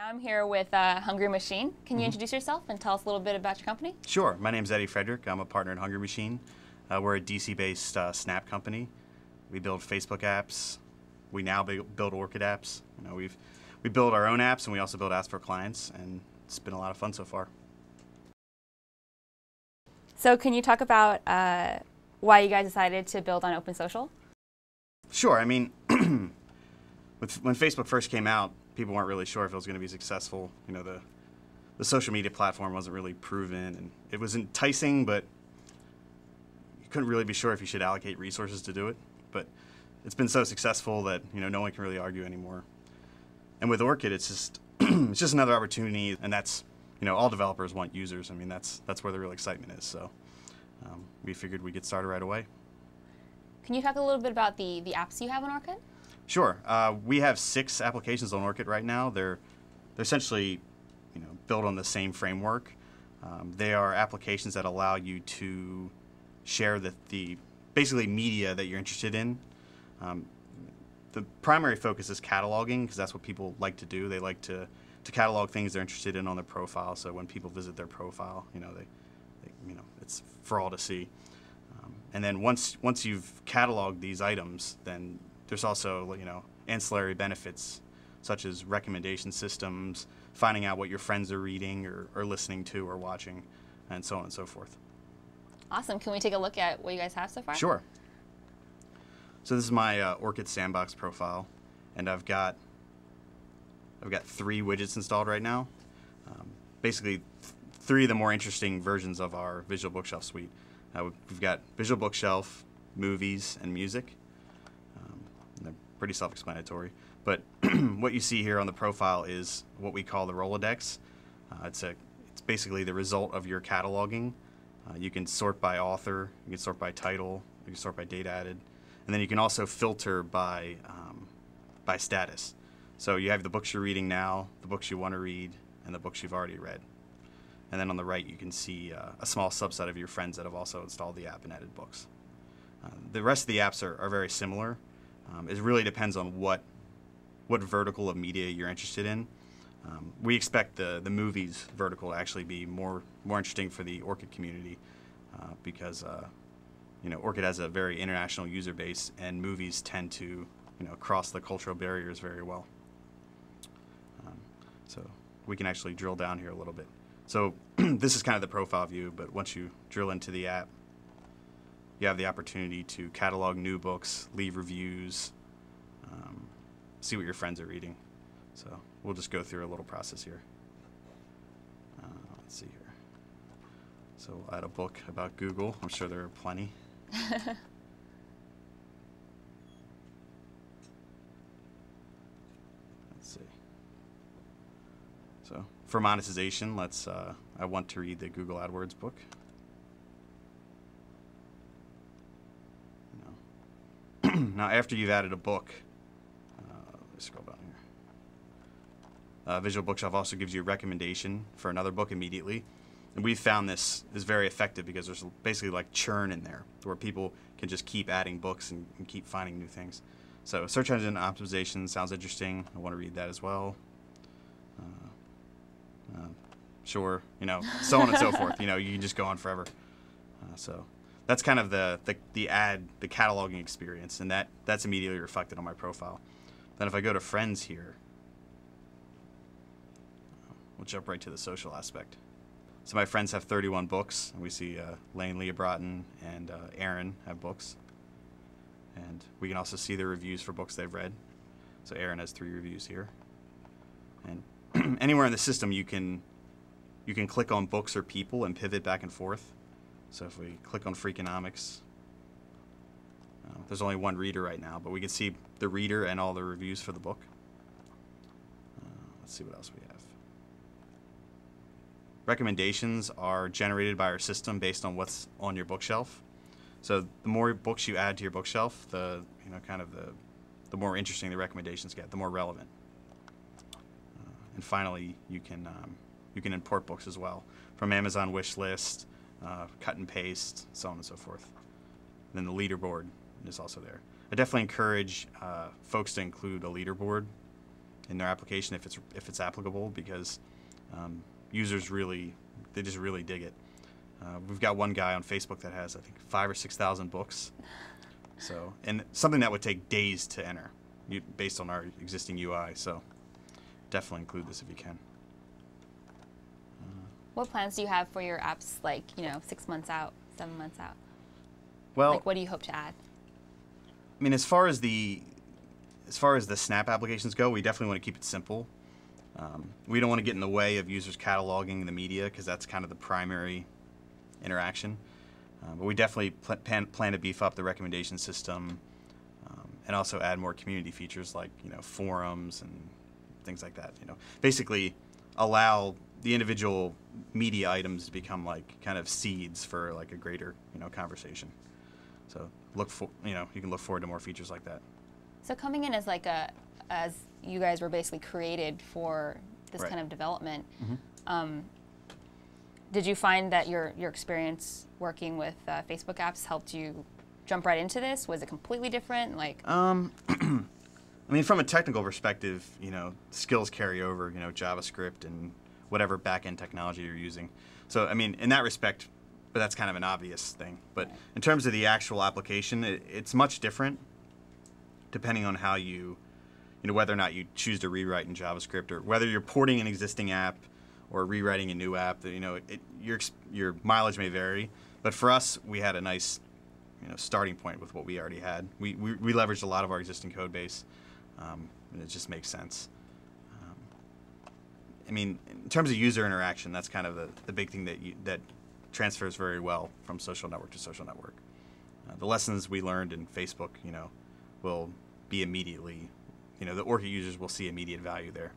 Now I'm here with Hungry Machine. Can you introduce yourself and tell us a little bit about your company? Sure. My name's Eddie Frederick. I'm a partner at Hungry Machine. We're a DC-based Snap company. We build Facebook apps. We now build Orchid apps. You know, we build our own apps, and we also build apps for clients, and it's been a lot of fun so far. So can you talk about why you guys decided to build on OpenSocial? Sure. I mean, when Facebook first came out, people weren't really sure if it was going to be successful. You know, the social media platform wasn't really proven, and it was enticing, but you couldn't really be sure if you should allocate resources to do it. But it's been so successful that, you know, no one can really argue anymore. And with Orchid, it's just it's just another opportunity, and that's, you know, all developers want users. I mean, that's where the real excitement is. So we figured we'd get started right away. Can you talk a little bit about the apps you have on Orchid? Sure. We have 6 applications on Orchid right now. They're essentially, you know, built on the same framework. They are applications that allow you to share the basically media that you're interested in. The primary focus is cataloging, because that's what people like to do. They like to catalog things they're interested in on their profile. So when people visit their profile, you know, you know, it's for all to see. And then once you've cataloged these items, then there's also, you know, ancillary benefits such as recommendation systems, finding out what your friends are reading or listening to or watching, and so on and so forth. Awesome. Can we take a look at what you guys have so far? Sure. So this is my Orchid Sandbox profile, and I've got 3 widgets installed right now. Basically, 3 of the more interesting versions of our Visual Bookshelf suite. We've got Visual Bookshelf, Movies, and Music. They're pretty self-explanatory. But what you see here on the profile is what we call the Rolodex. It's basically the result of your cataloging. You can sort by author, you can sort by title, you can sort by date added, and then you can also filter by status. So you have the books you're reading now, the books you want to read, and the books you've already read. And then on the right, you can see a small subset of your friends that have also installed the app and added books. The rest of the apps are very similar. It really depends on what vertical of media you're interested in. We expect the movies vertical to actually be more interesting for the Orchid community because you know, Orchid has a very international user base, and movies tend to, you know, cross the cultural barriers very well. So we can actually drill down here a little bit. So this is kind of the profile view, but once you drill into the app, you have the opportunity to catalog new books, leave reviews, see what your friends are reading. So we'll just go through a little process here. Let's see here. So we'll add a book about Google. I'm sure there are plenty. Let's see. So for monetization, I want to read the Google AdWords book. Now, after you've added a book, let's scroll down here. Visual Bookshelf also gives you a recommendation for another book immediately. And we've found this is very effective because there's basically like churn in there where people can just keep adding books and keep finding new things. So search engine optimization sounds interesting. I want to read that as well. Sure, you know, so on and so forth. You know, you can just go on forever. So that's kind of the cataloging experience, and that's immediately reflected on my profile. Then if I go to friends here, we'll jump right to the social aspect. So my friends have 31 books, and we see Lane Leah Broughton and Aaron have books. And we can also see the reviews for books they've read. So Aaron has 3 reviews here. And anywhere in the system, you can click on books or people and pivot back and forth. So if we click on Freakonomics, there's only one reader right now, but we can see the reader and all the reviews for the book. Let's see what else we have. Recommendations are generated by our system based on what's on your bookshelf. So the more books you add to your bookshelf, the more interesting the recommendations get, the more relevant. And finally, you can import books as well from Amazon wishlist, cut and paste, so on and so forth. And then the leaderboard is also there. I definitely encourage folks to include a leaderboard in their application if it's applicable, because users they just really dig it. We've got one guy on Facebook that has, I think, 5,000 or 6,000 books. So, and something that would take days to enter based on our existing UI. So definitely include this if you can. What plans do you have for your apps, like, 6 months out, 7 months out? Well, like, what do you hope to add? I mean, as far as the Snap applications go, we definitely want to keep it simple. We don't want to get in the way of users cataloging the media, because that's kind of the primary interaction. But we definitely plan to beef up the recommendation system, and also add more community features like forums and things like that. Basically allow the individual media items to become like kind of seeds for like a greater conversation. So you can look forward to more features like that. So coming in as as you guys were basically created for this Right. kind of development, Mm-hmm. did you find that your experience working with Facebook apps helped you jump right into this? Was it completely different? I mean, from a technical perspective, skills carry over, JavaScript and whatever back-end technology you're using. So, I mean, in that respect, but that's kind of an obvious thing. But Right. in terms of the actual application, it's much different depending on how whether or not you choose to rewrite in JavaScript, or whether you're porting an existing app or rewriting a new app. Your mileage may vary. But for us, we had a nice starting point with what we already had. We leveraged a lot of our existing code base, and it just makes sense. I mean, in terms of user interaction, that's kind of the big thing that transfers very well from social network to social network. The lessons we learned in Facebook, will be immediately, the Orchid users will see immediate value there.